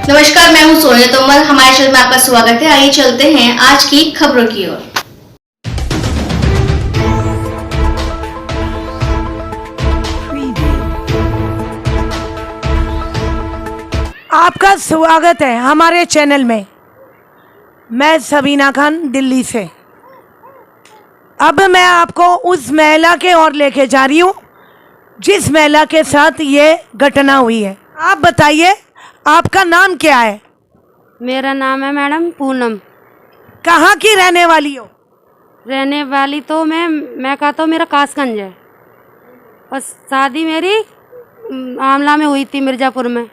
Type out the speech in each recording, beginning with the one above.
नमस्कार, मैं हूं सोनिया तोमर। हमारे चैनल में आपका स्वागत है। आइए चलते हैं आज की खबरों की ओर। आपका स्वागत है हमारे चैनल में। मैं सबीना खान दिल्ली से। अब मैं आपको उस महिला के ओर लेके जा रही हूँ जिस महिला के साथ ये घटना हुई है। आप बताइए, आपका नाम क्या है? मेरा नाम है मैडम पूनम। कहाँ की रहने वाली हो? रहने वाली तो मैं कहता हूँ मेरा कासगंज है और शादी मेरी आमला में हुई थी, मिर्ज़ापुर में।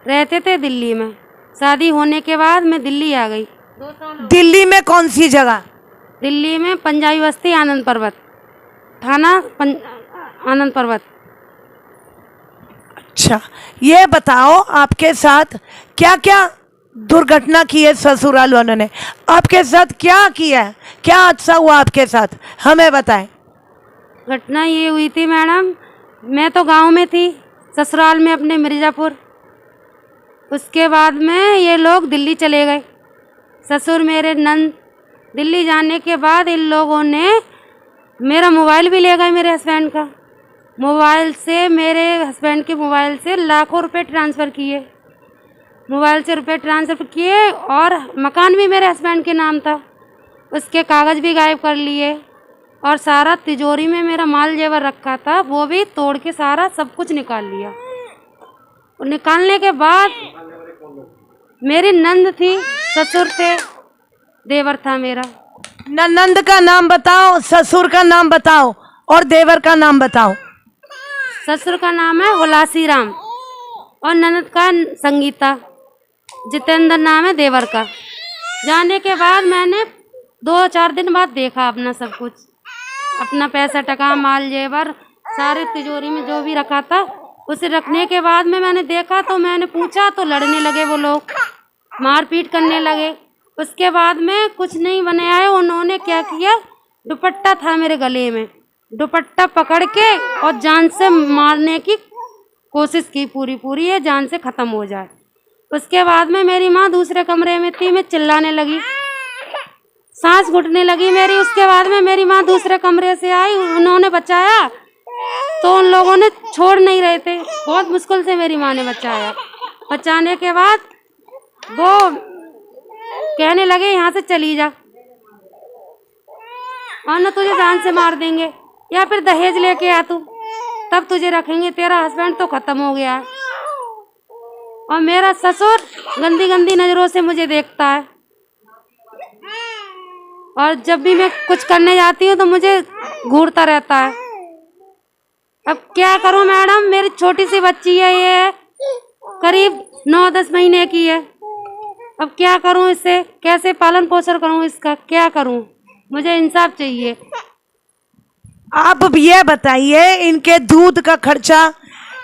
रहते थे दिल्ली में। शादी होने के बाद मैं दिल्ली आ गई। 2 साल। दिल्ली में कौन सी जगह? दिल्ली में पंजाबी बस्ती, आनंद पर्वत थाना, आनंद पर्वत। अच्छा, ये बताओ आपके साथ क्या क्या दुर्घटना की है ससुराल वालों ने? आपके साथ क्या किया है? क्या अच्छा हुआ आपके साथ, हमें बताएं। घटना ये हुई थी मैडम, मैं तो गांव में थी, ससुराल में अपने मिर्ज़ापुर। उसके बाद में ये लोग दिल्ली चले गए, ससुर मेरे नंद। दिल्ली जाने के बाद इन लोगों ने मेरा मोबाइल भी ले गए, मेरे हस्बैंड का मोबाइल से, मेरे हस्बैंड के मोबाइल से लाखों रुपए ट्रांसफ़र किए, मोबाइल से रुपए ट्रांसफ़र किए। और मकान भी मेरे हस्बैंड के नाम था, उसके कागज़ भी गायब कर लिए। और सारा तिजोरी में मेरा माल जेवर रखा था वो भी तोड़ के सारा सब कुछ निकाल लिया। और निकालने के बाद मेरी नंद थी, ससुर थे, देवर था मेरा। नंद का नाम बताओ, ससुर का नाम बताओ और देवर का नाम बताओ। ससुर का नाम है हुलासी राम और ननद का संगीता, जितेंद्र नाम है देवर का। जाने के बाद मैंने 2-4 दिन बाद देखा अपना सब कुछ, अपना पैसा टका माल जेवर सारे तिजोरी में जो भी रखा था उसे रखने के बाद में मैंने देखा तो मैंने पूछा तो लड़ने लगे वो लोग, मारपीट करने लगे। उसके बाद में कुछ नहीं बनाया, उन्होंने क्या किया, दुपट्टा था मेरे गले में, दुपट्टा पकड़ के और जान से मारने की कोशिश की, पूरी ये जान से ख़त्म हो जाए। उसके बाद में मेरी माँ दूसरे कमरे में थी, मैं चिल्लाने लगी, सांस घुटने लगी मेरी। उसके बाद में मेरी माँ दूसरे कमरे से आई, उन्होंने बचाया तो उन लोगों ने छोड़ नहीं रहे थे, बहुत मुश्किल से मेरी माँ ने बचाया। बचाने के बाद वो कहने लगे यहाँ से चली जा और न तुझे जान से मार देंगे या फिर दहेज लेके आ तू, तब तुझे रखेंगे, तेरा हस्बैंड तो खत्म हो गया है। और मेरा ससुर गंदी गंदी नज़रों से मुझे देखता है और जब भी मैं कुछ करने जाती हूँ तो मुझे घूरता रहता है। अब क्या करूँ मैडम, मेरी छोटी सी बच्ची है, ये करीब 9-10 महीने की है। अब क्या करूँ, इससे कैसे पालन पोषण करूँ, इसका क्या करूँ, मुझे इंसाफ चाहिए। आप ये बताइए, इनके दूध का खर्चा,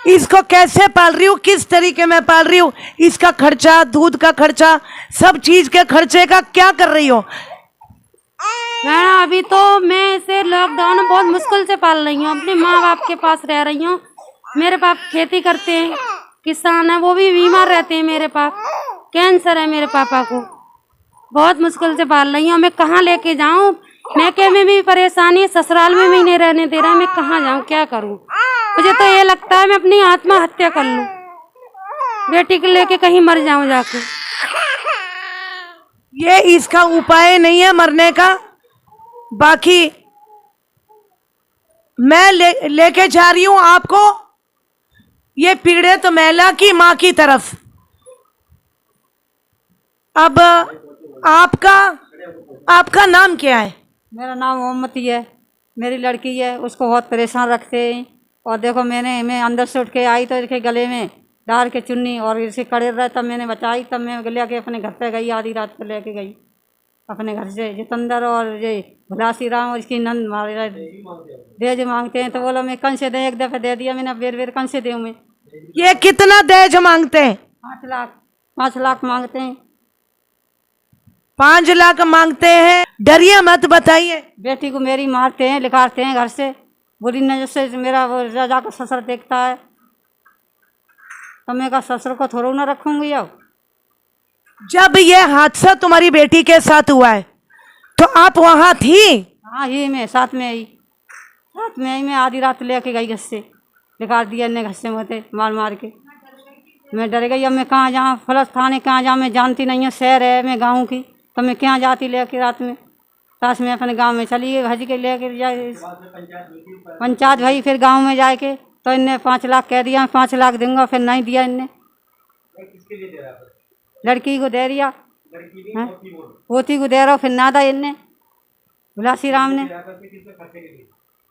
इसको कैसे पाल रही हूँ, किस तरीके में पाल रही हूँ, इसका खर्चा, दूध का खर्चा, सब चीज के खर्चे का क्या कर रही हो? मैडम अभी तो मैं इसे लॉकडाउन में बहुत मुश्किल से पाल रही हूँ, अपने माँ बाप के पास रह रही हूँ। मेरे पाप खेती करते हैं, किसान है, वो भी बीमार रहते हैं, मेरे पाप कैंसर है मेरे पापा को, बहुत मुश्किल से पाल रही हूँ। मैं कहाँ लेके जाऊँ, मैके में भी परेशानी, ससुराल में भी नहीं रहने दे रहा, मैं कहाँ जाऊँ, क्या करूँ। मुझे तो ये लगता है मैं अपनी आत्महत्या कर लूँ, बेटी को लेके कहीं मर जाऊँ जाके। ये इसका उपाय नहीं है मरने का। बाकी मैं लेके जा रही हूं आपको ये पीड़ित महिला की मां की तरफ। अब आपका नाम क्या है? मेरा नाम मोहम्मदी है। मेरी लड़की है, उसको बहुत परेशान रखते हैं। और देखो मैं अंदर से उठ के आई तो इसके गले में डाल के चुन्नी और इसे कड़े रहा, तब मैंने बचाई, तब मैं लेके अपने घर पे गई, आधी रात को लेके गई अपने घर से। जितेंद्र और ये भुलासी राम और इसकी नंद मारे दहेज मांगते हैं, तो बोला मैं कन से दे, एक दफ़े दे दिया मैंने, बेर कन से दूँ मैं। ये कितना दहेज मांगते हैं? 5 लाख मांगते हैं। 5 लाख मांगते हैं। डरिए मत, बताइए। बेटी को मेरी मारते हैं, लिखाते हैं घर से, बुरी नजर से मेरा वो रजा का ससुर देखता है, तो मैं का ससुर को थोड़ा ना रखूँगी अब। जब ये हादसा तुम्हारी बेटी के साथ हुआ है तो आप वहाँ थी? हाँ, ही में साथ में ही मैं आधी रात लेके गई घर से, निकाल दिया इन्हें घर से मुझे मार मार के। मैं डर गई, अब मैं कहाँ जाऊँ, फलस थाने कहाँ जाऊँ, मैं जानती नहीं हूँ, शहर है मैं गाँव की, तो मैं क्या जाती लेके रात में। ताश में अपने गांव में चली गई भज के लेके जाए पंचायत भाई, फिर गांव में जाके तो इनने 5 लाख कह दिया, 5 लाख दूंगा, फिर नहीं दिया इनने। लड़की को दे दिया, पोती को दे रहा हूँ, फिर ना दा इनने हुलासी राम ने,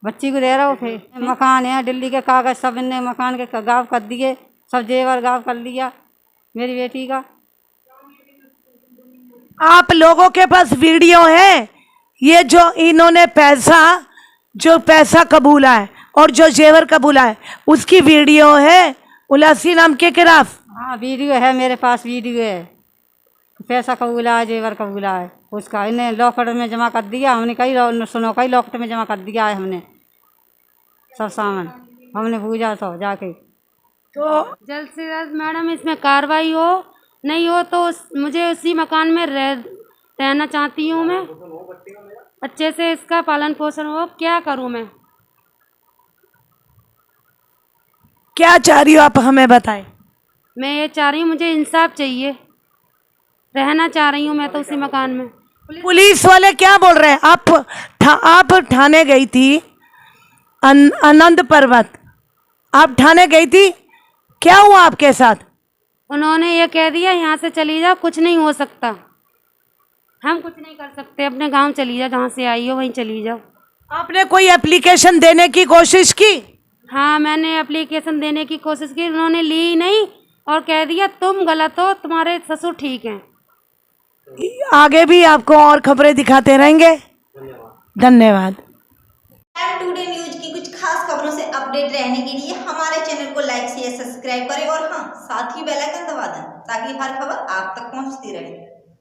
बच्ची को दे रहा हूँ। फिर मकान है दिल्ली के कागज सब इनने मकान के गाँव कर दिए, सब जेवर गाँव कर लिया मेरी बेटी का। आप लोगों के पास वीडियो है ये जो इन्होंने पैसा कबूला है और जो जेवर कबूला है उसकी वीडियो है उलासी नाम के खिलाफ? हाँ, वीडियो है मेरे पास, वीडियो है, पैसा कबूला है, जेवर कबूला है उसका। इन्हें लॉकर में जमा कर दिया, हमने कई लॉकर में जमा कर दिया है हमने सब सामान, हमने पूजा तो जाके। तो जल्द से जल्द मैडम इसमें कार्रवाई हो, नहीं हो तो मुझे उसी मकान में रहना चाहती हूँ मैं, अच्छे से इसका पालन पोषण हो। क्या करूँ मैं? क्या चाह रही हो आप हमें बताएं? मैं ये चाह रही हूँ, मुझे इंसाफ चाहिए, रहना चाह रही हूँ मैं तो उसी मकान में। पुलिस वाले क्या बोल रहे हैं? आप थाने गई थी, आनंद पर्वत आप थाने गई थी, क्या हुआ आपके साथ? उन्होंने ये कह दिया यहाँ से चली जाओ, कुछ नहीं हो सकता, हम कुछ नहीं कर सकते, अपने गांव चली जाओ, जहाँ से आई हो वहीं चली जाओ। आपने कोई एप्लीकेशन देने की कोशिश की? हाँ, मैंने एप्लीकेशन देने की कोशिश की, उन्होंने ली नहीं और कह दिया तुम गलत हो, तुम्हारे ससुर ठीक हैं। आगे भी आपको और खबरें दिखाते रहेंगे। धन्यवाद। टुडे न्यूज की कुछ खास खबरों से अपडेट रहने के लिए हमारे चैनल को लाइक शेयर सब्सक्राइब करें और हाँ, साथ ही बेल आइकन दबा दें ताकि हर खबर आप तक पहुंचती रहे।